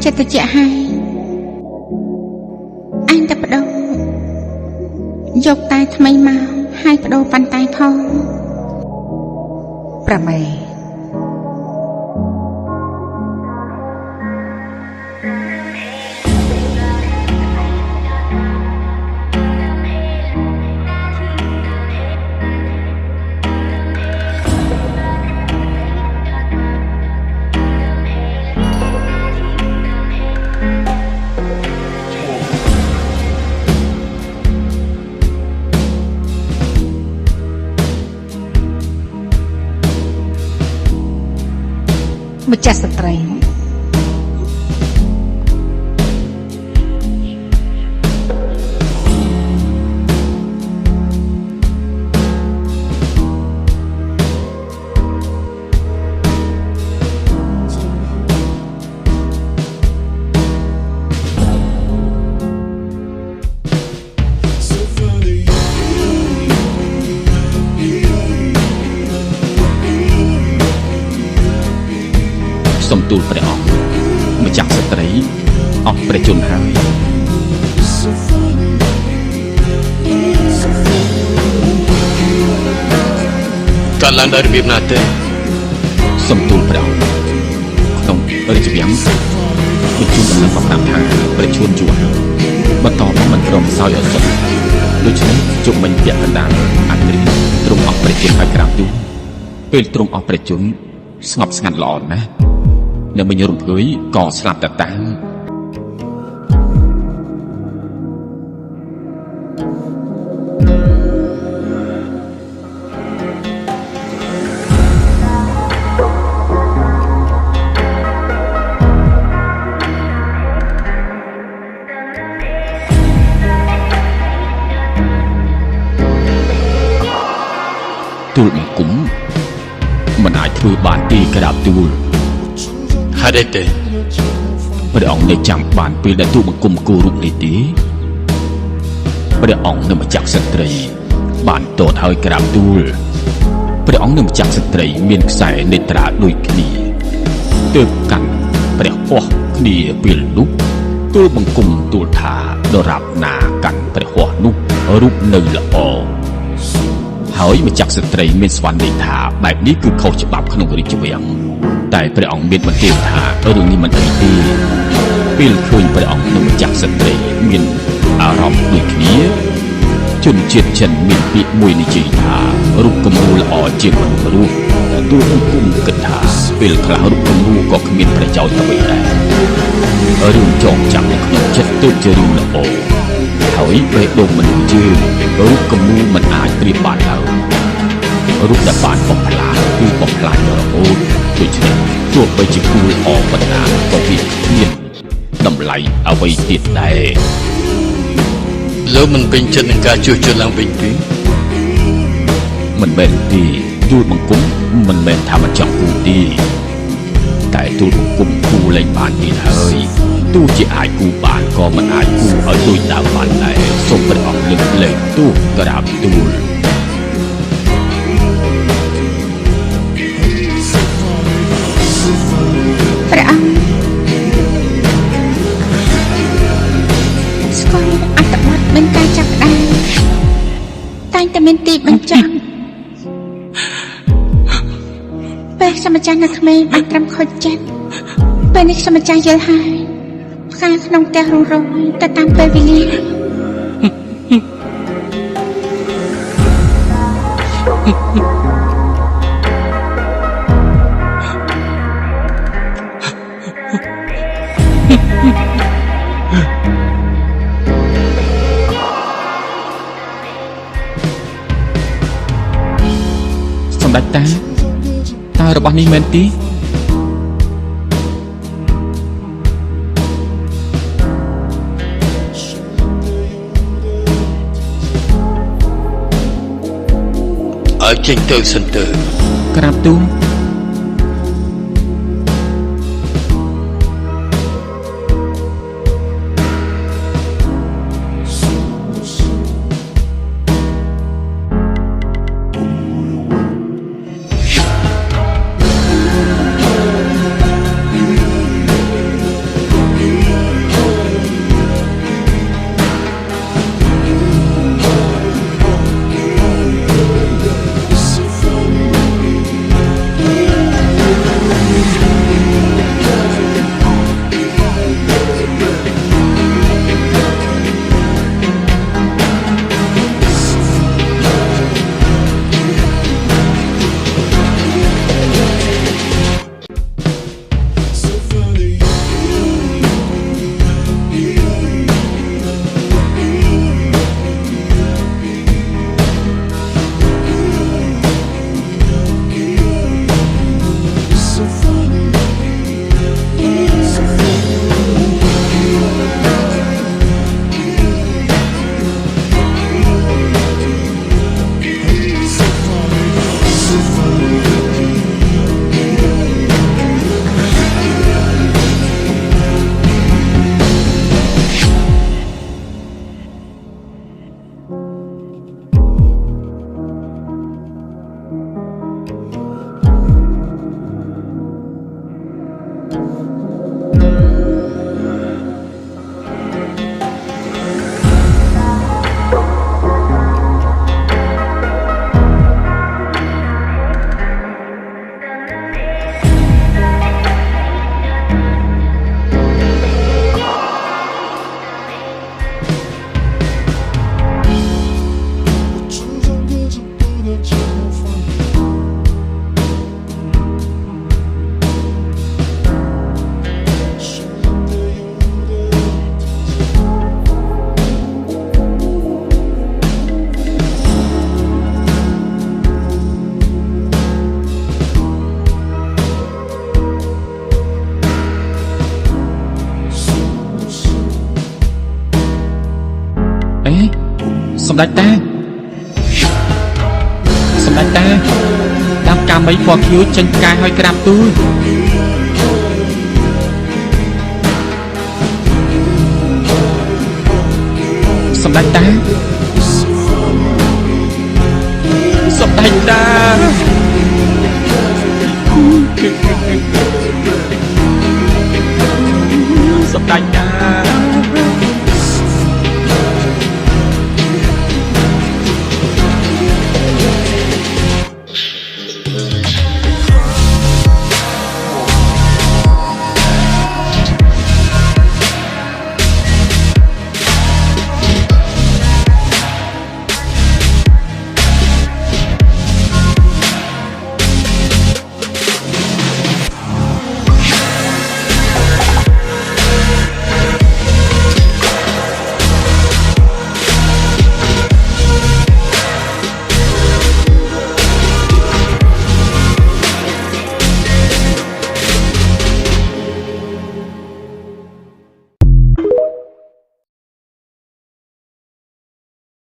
ចិត្តត្រជាក់ហើយអញតែបដូរយកតែថ្មីមកហើយបដូរប៉ុន្តែផងប្រមេម្ចាស់ស្ត្រីសំទូលព្រះអង្គម្ចាស់ស្ត្រីអស់ព្រះជន្មហើយកាលឡើងដោយរបៀបណាទេសំទូលព្រះអង្គក្នុងរាជវាំងបញ្ជូនដំណឹងមកប្រាប់ថាព្រះជន្មជួហើយបន្តមកមិនព្រមសោយឲ្យសុទ្ធដូច្នេះជុំមិញពាក់កណ្ដាលអត្រិទ្រង់អស់ព្រះជន្មហើយក្រាបទូលពេលទ្រង់អស់ព្រះជន្មស្ងប់ស្ងាត់ល្អណាស់នៅមិញរំភើយក៏ស្លាប់តែតាមទូលបង្គំមិនអាចធ្វើបានទីក្រាបទូលហេតុអីទេព្រះអង្គនៅចាំបានពេលដែលទូលបង្គំគោរពនេះទេព្រះអង្គនឹងម្ចាស់ស្ត្រីបានតតហើយក្រាបទូលព្រះអង្គនឹងម្ចាស់ស្ត្រីមានខ្សែនេត្រាដូចគ្នាទើបកាន់ព្រះហស្ថគ្នាពេលនោះទូលបង្គំទូលថាដរាបណាកាន់ព្រះហស្ថនោះរូបនៅល្អហើយម្ចាស់ស្ត្រីមានស្វណ្ណន័យថាបែបនេះគឺខុសច្បាប់ក្នុងរាជវាំងតែព្រះអង្គមានបន្ទាបថារឿងនេះមិនអីទេពេលឃើញព្រះអង្គនិងម្ចាស់ស្ត្រីមានអារម្មណ៍ដូចគ្នាជនជាតិចិនមានពាក្យមួយនិយាយថារូបគំនូល្អជាងមនុស្សរស់តែទូលបង្គំគិតថាពេលខ្លះរូបគំនូក៏គ្មានប្រយោជន៍អ្វីដែររឿងចងចាំនៅក្នុងចិត្តទើបជារឿងល្អហើយបេះដូងមនុស្សយើងរូបគំនូមិនអាចប្រៀបបានឡើយរូបដែលបានបំផ្លាញគឺបំផ្លាញរហូតដូច្នេះទោះបីជាគូល្អប៉ុណ្ណាក៏វាគ្មានតម្លៃអ្វីទៀតដែរលោកមិនពេញចិត្តនឹងការជួសជុលឡើងវិញទេមិនមែនទេទូលបង្គំមិនមែនថាមិនចង់គូទេតែទូលបង្គំគូលែងបានទៀតហើយទោះជាអាចគូបានក៏មិនអាចគូឲ្យដូចដើមបានដែរសូមព្រះអង្គលើកលែងទោះក្រាបទូលព្រះអង្គស្គាល់អត្តបទមានការចាប់ផ្ដើមតែងតែមានទីបញ្ចប់ពេលសម្ចាស់នៅក្មេងបានត្រឹមខូចចិត្តពេលនេះសម្ចាស់យល់ហើយផ្កាក្នុងផ្ទះរស់រយទៅតាមពេលវេលាសម្ដេចតាតើរបស់នេះមែនទេឲ្យចេញទៅសិនទៅក្រាបទូល សម្ដេចតាសម្ដេចតាដាំកាមីពណ៌ខៀវចេញផ្កាយឲ្យក្រាបទូលសម្ដេចតាសម្ដេចតា